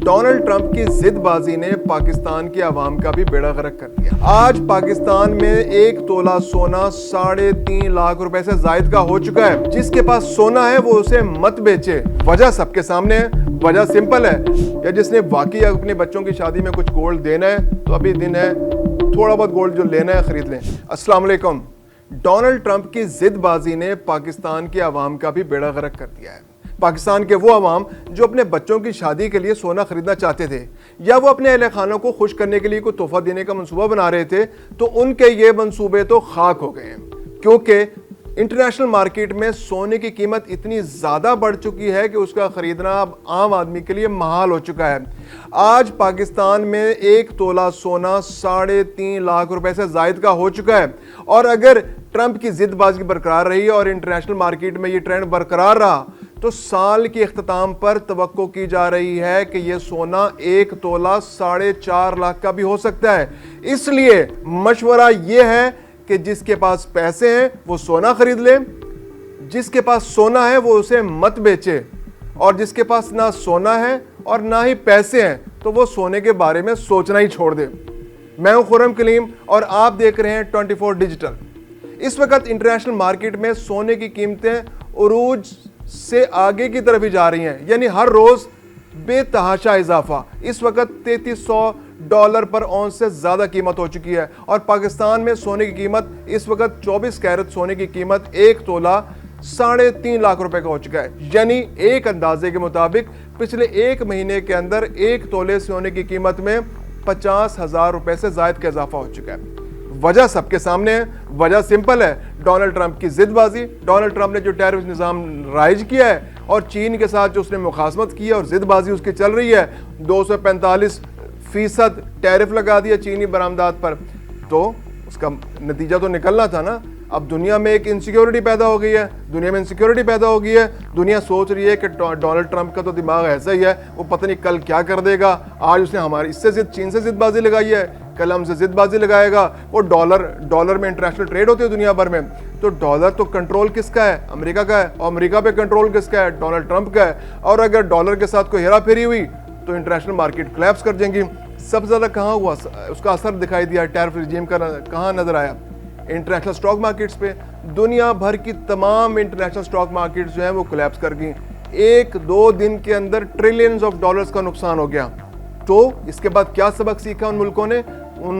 Donald Trump کی ضد بازی نے پاکستان کی عوام کا بھی بیڑا غرق کر دیا۔ آج پاکستان میں 1 تولہ سونا 3.5 لاکھ روپے سے زائد کا ہو چکا ہے۔ جس کے پاس سونا ہے وہ اسے مت بیچے۔ وجہ سب کے سامنے ہے، وجہ سمپل ہے، یا جس نے واقعی اپنے بچوں کی شادی میں کچھ گولڈ دینا ہے تو ابھی دن ہے، تھوڑا بہت گولڈ جو لینا ہے خرید لیں۔ السلام علیکم۔ ڈونلڈ ٹرمپ کی ضد بازی نے پاکستان کی عوام کا بھی بیڑا غرق کر دیا ہے۔ پاکستان کے وہ عوام جو اپنے بچوں کی شادی کے لیے سونا خریدنا چاہتے تھے یا وہ اپنے اہل خانوں کو خوش کرنے کے لیے کوئی تحفہ دینے کا منصوبہ بنا رہے تھے، تو ان کے یہ منصوبے تو خاک ہو گئے ہیں، کیونکہ انٹرنیشنل مارکیٹ میں سونے کی قیمت اتنی زیادہ بڑھ چکی ہے کہ اس کا خریدنا اب عام آدمی کے لیے محال ہو چکا ہے۔ آج پاکستان میں 1 تولہ سونا 3.5 لاکھ روپے سے زائد کا ہو چکا ہے، اور اگر ٹرمپ کی ضد بازی برقرار رہی اور انٹرنیشنل مارکیٹ میں یہ ٹرینڈ برقرار رہا تو سال کے اختتام پر توقع کی جا رہی ہے کہ یہ سونا 1 تولہ 4.5 لاکھ کا بھی ہو سکتا ہے۔ اس لیے مشورہ یہ ہے کہ جس کے پاس پیسے ہیں وہ سونا خرید لے، جس کے پاس سونا ہے وہ اسے مت بیچے، اور جس کے پاس نہ سونا ہے اور نہ ہی پیسے ہیں تو وہ سونے کے بارے میں سوچنا ہی چھوڑ دے۔ میں ہوں خرم کلیم اور آپ دیکھ رہے ہیں 24 ڈیجیٹل۔ اس وقت انٹرنیشنل مارکیٹ میں سونے کی قیمتیں عروج سے آگے کی طرف ہی جا رہی ہیں، یعنی ہر روز بے تحاشا اضافہ۔ اس وقت $3300 پر اونس سے زیادہ قیمت ہو چکی ہے، اور پاکستان میں سونے کی قیمت اس وقت 24 کیرٹ سونے کی قیمت 1 تولہ 3.5 لاکھ روپے کا ہو چکا ہے۔ یعنی ایک اندازے کے مطابق پچھلے 1 مہینے کے اندر 1 تولے سونے کی قیمت میں 50,000 روپے سے زائد کا اضافہ ہو چکا ہے۔ وجہ سب کے سامنے ہے، وجہ سمپل ہے، ڈونلڈ ٹرمپ کی ضد بازی۔ ڈونلڈ ٹرمپ نے جو ٹیرف نظام رائج کیا ہے اور چین کے ساتھ جو اس نے مخاصمت کی ہے اور ضد بازی اس کی چل رہی ہے، 245% ٹیرف لگا دیا چینی برآمدات پر، تو اس کا نتیجہ تو نکلنا تھا نا۔ اب دنیا میں ایک انسیکیورٹی پیدا ہو گئی ہے، دنیا سوچ رہی ہے کہ ڈونلڈ ٹرمپ کا تو دماغ ایسا ہی ہے، وہ پتہ نہیں کل کیا کر دے گا۔ آج اس نے ہماری اس سے چین سے ضد بازی لگائی ہے، کل ہم سے ضد بازی لگائے گا۔ وہ ڈالر میں انٹرنیشنل ٹریڈ ہوتی ہے دنیا بھر میں، تو ڈالر تو کنٹرول کس کا ہے؟ امریکہ کا ہے، اور امریکہ پہ کنٹرول کس کا ہے؟ ڈونلڈ ٹرمپ کا ہے۔ اور اگر ڈالر کے ساتھ کوئی ہیرا پھیری ہوئی تو انٹرنیشنل مارکیٹ کلیپس کر جائیں گی۔ سب سے زیادہ کہاں ہوا اس کا اثر دکھائی دیا؟ ٹیرف رجیم کا کہاں نظر آیا؟ انٹرنیشنل سٹاک مارکیٹس پہ۔ دنیا بھر کی تمام انٹرنیشنل سٹاک مارکیٹس جو ہیں وہ کولیپس کر گئیں۔ 1-2 دن کے اندر ٹریلینز آف ڈالرز کا نقصان ہو گیا۔ تو اس کے بعد کیا سبق سیکھا ان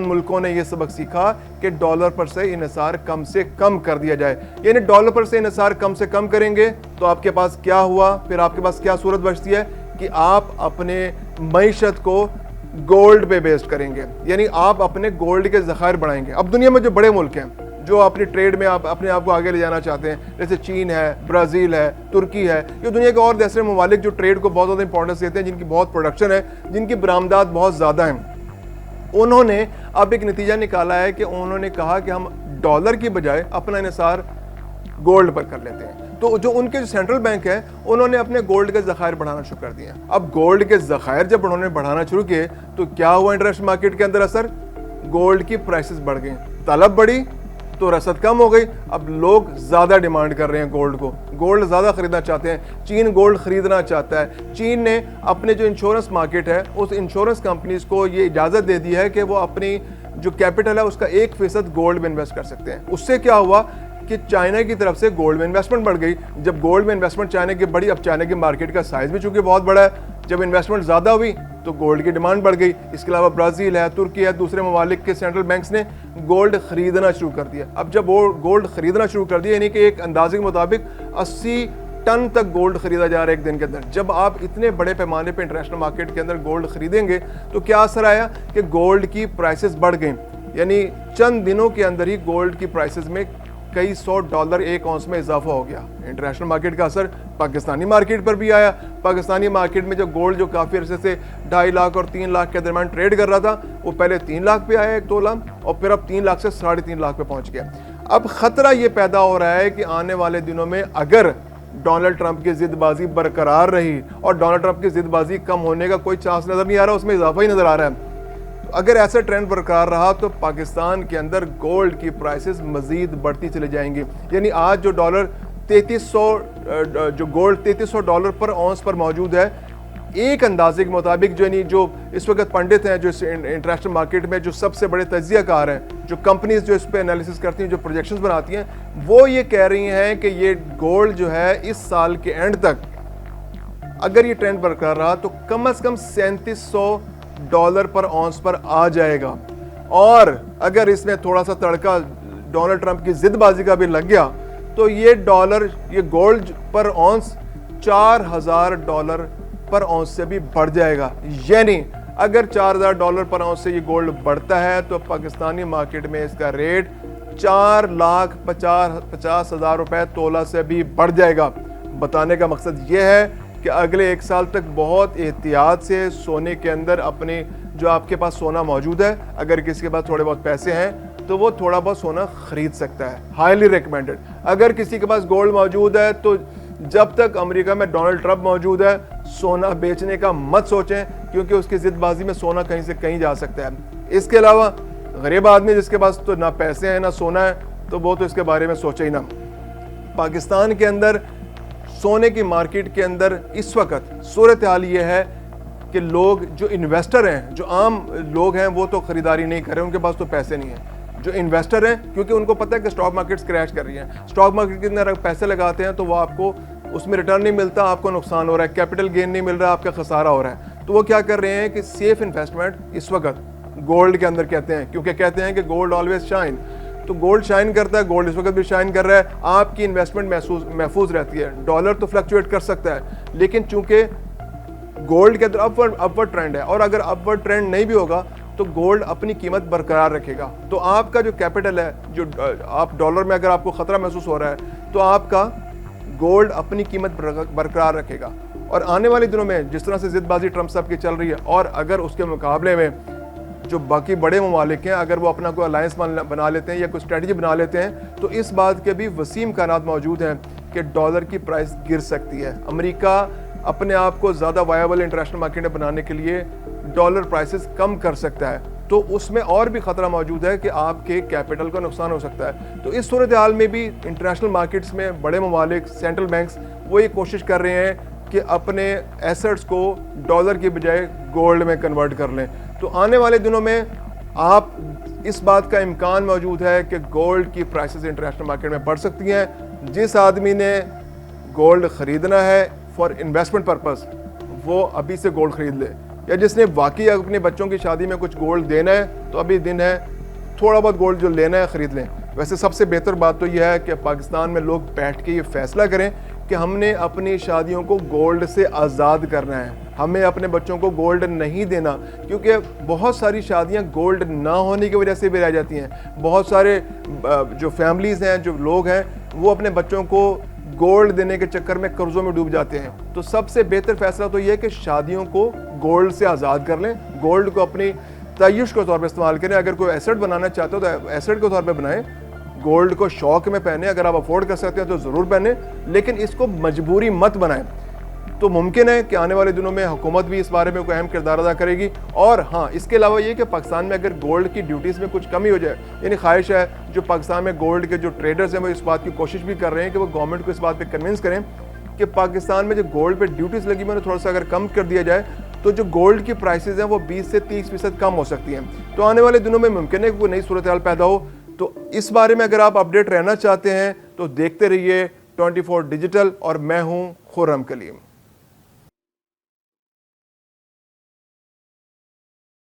ملکوں نے یہ سبق سیکھا کہ ڈالر پر سے انحصار کم سے کم کر دیا جائے۔ یعنی ڈالر پر سے انحصار کم سے کم کریں گے تو آپ کے پاس کیا ہوا؟ پھر آپ کے پاس کیا صورت بچتی ہے کہ آپ اپنے معیشت کو گولڈ پہ بیسڈ کریں گے، یعنی آپ اپنے گولڈ کے ذخائر بڑھائیں گے۔ اب دنیا میں جو بڑے ملک ہیں جو اپنی ٹریڈ میں اپنے آپ کو آگے لے جانا چاہتے ہیں، جیسے چین ہے، برازیل ہے، ترکی ہے، یہ دنیا کے اور دوسرے ممالک جو ٹریڈ کو بہت زیادہ امپورٹنس دیتے ہیں، جن کی بہت پروڈکشن ہے، جن کی برآمدات بہت زیادہ ہیں، انہوں نے اب ایک نتیجہ نکالا ہے کہ انہوں نے کہا کہ ہم ڈالر کی بجائے اپنا انحصار گولڈ پر کر لیتے ہیں۔ تو جو ان کے جو سینٹرل بینک ہیں انہوں نے اپنے گولڈ کے ذخائر بڑھانا شروع کر دیے ہیں۔ اب گولڈ کے ذخائر جب انہوں نے بڑھانا شروع کیے تو کیا ہوا انٹرنیشنل مارکیٹ کے اندر اثر؟ گولڈ کی پرائسز بڑھ گئیں، طلب بڑھی تو رسد کم ہو گئی۔ اب لوگ زیادہ ڈیمانڈ کر رہے ہیں گولڈ کو، گولڈ زیادہ خریدنا چاہتے ہیں۔ چین گولڈ خریدنا چاہتا ہے۔ چین نے اپنے جو انشورنس مارکیٹ ہے اس انشورنس کمپنیز کو یہ اجازت دے دی ہے کہ وہ اپنی جو کیپٹل ہے اس کا 1% گولڈ میں انویسٹ کر سکتے ہیں۔ اس سے کیا ہوا کہ چائنا کی طرف سے گولڈ میں انویسٹمنٹ بڑھ گئی۔ جب گولڈ میں انویسٹمنٹ چائنا کی بڑھی، اب چائنا کی مارکیٹ کا سائز بھی چونکہ بہت بڑا ہے، جب انویسٹمنٹ زیادہ ہوئی تو گولڈ کی ڈیمانڈ بڑھ گئی۔ اس کے علاوہ برازیل ہے، ترکی ہے، دوسرے ممالک کے سینٹرل بینکس نے گولڈ خریدنا شروع کر دیا۔ اب جب وہ گولڈ خریدنا شروع کر دیا، یعنی کہ ایک اندازے کے مطابق 80 ٹن تک گولڈ خریدا جا رہا ہے ایک دن کے اندر۔ جب آپ اتنے بڑے پیمانے پہ انٹرنیشنل مارکیٹ کے اندر گولڈ خریدیں گے تو کیا اثر آیا کہ گولڈ کی پرائسز بڑھ گئیں، یعنی چند دنوں کے اندر ہی گولڈ کی پرائسز میں کئی $100 ایک اونس میں اضافہ ہو گیا۔ انٹرنیشنل مارکیٹ کا اثر پاکستانی مارکیٹ پر بھی آیا۔ پاکستانی مارکیٹ میں جو گولڈ جو کافی عرصے سے 2.5 لاکھ اور 3 لاکھ کے درمیان ٹریڈ کر رہا تھا، وہ پہلے 3 لاکھ پہ آیا 1 تولہ، اور پھر اب 3 لاکھ سے 3.5 لاکھ پہ پہنچ گیا۔ اب خطرہ یہ پیدا ہو رہا ہے کہ آنے والے دنوں میں اگر ڈونلڈ ٹرمپ کی ضد بازی برقرار رہی اور ڈونلڈ ٹرمپ کی ضد بازی کم ہونے کا کوئی چانس نظر نہیں آ رہا، اس میں اضافہ ہی نظر آ رہا ہے، اگر ایسا ٹرینڈ برقرار رہا تو پاکستان کے اندر گولڈ کی پرائسز مزید بڑھتی چلی جائیں گی۔ یعنی آج جو گولڈ $3300 پر اونس پر موجود ہے، ایک اندازے کے مطابق جو اس وقت پنڈت ہیں جو انٹرنیشنل مارکیٹ میں جو سب سے بڑے تجزیہ کار ہیں, جو کمپنیز جو اس پہ انالیسس کرتی ہیں, جو پروجیکشنز بناتی ہیں, وہ یہ کہہ رہی ہیں کہ یہ گولڈ جو ہے اس سال کے اینڈ تک اگر یہ ٹرینڈ برقرار رہا تو کم از کم $3700 پر اونس پر آ جائے گا. اور اگر اس میں تھوڑا سا تڑکا ڈونلڈ ٹرمپ کی ضد بازی کا بھی لگ گیا تو یہ گولڈ پر اونس $4000 پر اونس سے بھی بڑھ جائے گا. یعنی اگر $4000 پر اونس سے یہ گولڈ بڑھتا ہے تو پاکستانی مارکیٹ میں اس کا ریٹ 4,50,000 روپے تولہ سے بھی بڑھ جائے گا. بتانے کا مقصد یہ ہے کہ اگلے 1 سال تک بہت احتیاط سے سونے کے اندر اپنے جو آپ کے پاس سونا موجود ہے, اگر کسی کے پاس تھوڑے بہت پیسے ہیں تو وہ تھوڑا بہت سونا خرید سکتا ہے. Highly recommended. اگر کسی کے پاس گولڈ موجود ہے تو جب تک امریکہ میں ڈونلڈ ٹرمپ موجود ہے سونا بیچنے کا مت سوچیں, کیونکہ اس کی ضد بازی میں سونا کہیں سے کہیں جا سکتا ہے. اس کے علاوہ غریب آدمی جس کے پاس تو نہ پیسے ہیں نہ سونا ہے تو وہ تو اس کے بارے میں سوچے ہی نہ. پاکستان کے اندر سونے کی مارکیٹ کے اندر اس وقت صورتحال یہ ہے کہ لوگ جو انویسٹر ہیں, جو عام لوگ ہیں, وہ تو خریداری نہیں کر رہے, ان کے پاس تو پیسے نہیں ہیں. جو انویسٹر ہیں کیونکہ ان کو پتہ ہے کہ اسٹاک مارکیٹس کریش کر رہی ہیں, اسٹاک مارکیٹ کے اندر پیسے لگاتے ہیں تو وہ آپ کو اس میں ریٹرن نہیں ملتا, آپ کو نقصان ہو رہا ہے, کیپٹل گین نہیں مل رہا, آپ کا خسارہ ہو رہا ہے. تو وہ کیا کر رہے ہیں کہ سیف انویسٹمنٹ اس وقت گولڈ کے اندر کہتے ہیں, کیونکہ کہتے ہیں کہ گولڈ آلویز شائن. تو گولڈ شائن کرتا ہے, گولڈ اس وقت بھی شائن کر رہا ہے, آپ کی انویسٹمنٹ محفوظ رہتی ہے. ڈالر تو فلکچویٹ کر سکتا ہے لیکن چونکہ گولڈ کے اندر اپورڈ ٹرینڈ ہے, اور اگر اپورڈ ٹرینڈ نہیں بھی ہوگا تو گولڈ اپنی قیمت برقرار رکھے گا. تو آپ کا جو کیپٹل ہے, جو آپ ڈالر میں اگر آپ کو خطرہ محسوس ہو رہا ہے تو آپ کا گولڈ اپنی قیمت برقرار رکھے گا. اور آنے والے دنوں میں جس طرح سے ضد بازی ٹرمپ صاحب کی چل رہی ہے, اور اگر اس کے مقابلے میں جو باقی بڑے ممالک ہیں اگر وہ اپنا کوئی الائنس بنا لیتے ہیں یا کوئی اسٹریٹجی بنا لیتے ہیں تو اس بات کے بھی وسیع امکانات موجود ہیں کہ ڈالر کی پرائس گر سکتی ہے. امریکہ اپنے آپ کو زیادہ وائبل انٹرنیشنل مارکیٹ میں بنانے کے لیے ڈالر پرائسز کم کر سکتا ہے, تو اس میں اور بھی خطرہ موجود ہے کہ آپ کے کیپٹل کا نقصان ہو سکتا ہے. تو اس صورتحال میں بھی انٹرنیشنل مارکیٹس میں بڑے ممالک, سینٹرل بینکس, وہ یہ کوشش کر رہے ہیں کہ اپنے ایسٹس کو ڈالر کی بجائے گولڈ میں کنورٹ کر لیں. تو آنے والے دنوں میں آپ اس بات کا امکان موجود ہے کہ گولڈ کی پرائسز انٹرنیشنل مارکیٹ میں بڑھ سکتی ہیں. جس آدمی نے گولڈ خریدنا ہے فار انویسٹمنٹ پرپز وہ ابھی سے گولڈ خرید لے, یا جس نے واقعی اپنے بچوں کی شادی میں کچھ گولڈ دینا ہے تو ابھی دن ہے, تھوڑا بہت گولڈ جو لینا ہے خرید لیں. ویسے سب سے بہتر بات تو یہ ہے کہ پاکستان میں لوگ بیٹھ کے یہ فیصلہ کریں کہ ہم نے اپنی شادیوں کو گولڈ سے آزاد کرنا ہے, ہمیں اپنے بچوں کو گولڈ نہیں دینا, کیونکہ بہت ساری شادیاں گولڈ نہ ہونے کی وجہ سے بھی رہ جاتی ہیں. بہت سارے جو فیملیز ہیں, جو لوگ ہیں, وہ اپنے بچوں کو گولڈ دینے کے چکر میں قرضوں میں ڈوب جاتے ہیں. تو سب سے بہتر فیصلہ تو یہ ہے کہ شادیوں کو گولڈ سے آزاد کر لیں, گولڈ کو اپنی تعیش کے طور پہ استعمال کریں. اگر کوئی ایسٹ بنانا چاہتے ہو تو ایسٹ کے طور پہ بنائیں, گولڈ کو شوق میں پہنیں, اگر آپ افورڈ کر سکتے ہیں تو ضرور پہنیں, لیکن اس کو مجبوری مت بنائیں. تو ممکن ہے کہ آنے والے دنوں میں حکومت بھی اس بارے میں کوئی اہم کردار ادا کرے گی. اور ہاں, اس کے علاوہ یہ کہ پاکستان میں اگر گولڈ کی ڈیوٹیز میں کچھ کمی ہو جائے, یعنی خواہش ہے جو پاکستان میں گولڈ کے جو ٹریڈرز ہیں وہ اس بات کی کوشش بھی کر رہے ہیں کہ وہ گورنمنٹ کو اس بات پہ کنونس کریں کہ پاکستان میں جو گولڈ پہ ڈیوٹیز لگی ہوئی تھوڑا سا اگر کم کر دیا جائے تو جو گولڈ کی پرائسز ہیں وہ 20 سے 30% کم ہو سکتی ہیں. تو آنے والے دنوں میں ممکن ہے کہ کوئی نئی صورتحال پیدا ہو. تو اس بارے میں اگر آپ اپڈیٹ رہنا چاہتے ہیں تو دیکھتے رہیے 24 ڈیجیٹل, اور میں ہوں خرم کلیم.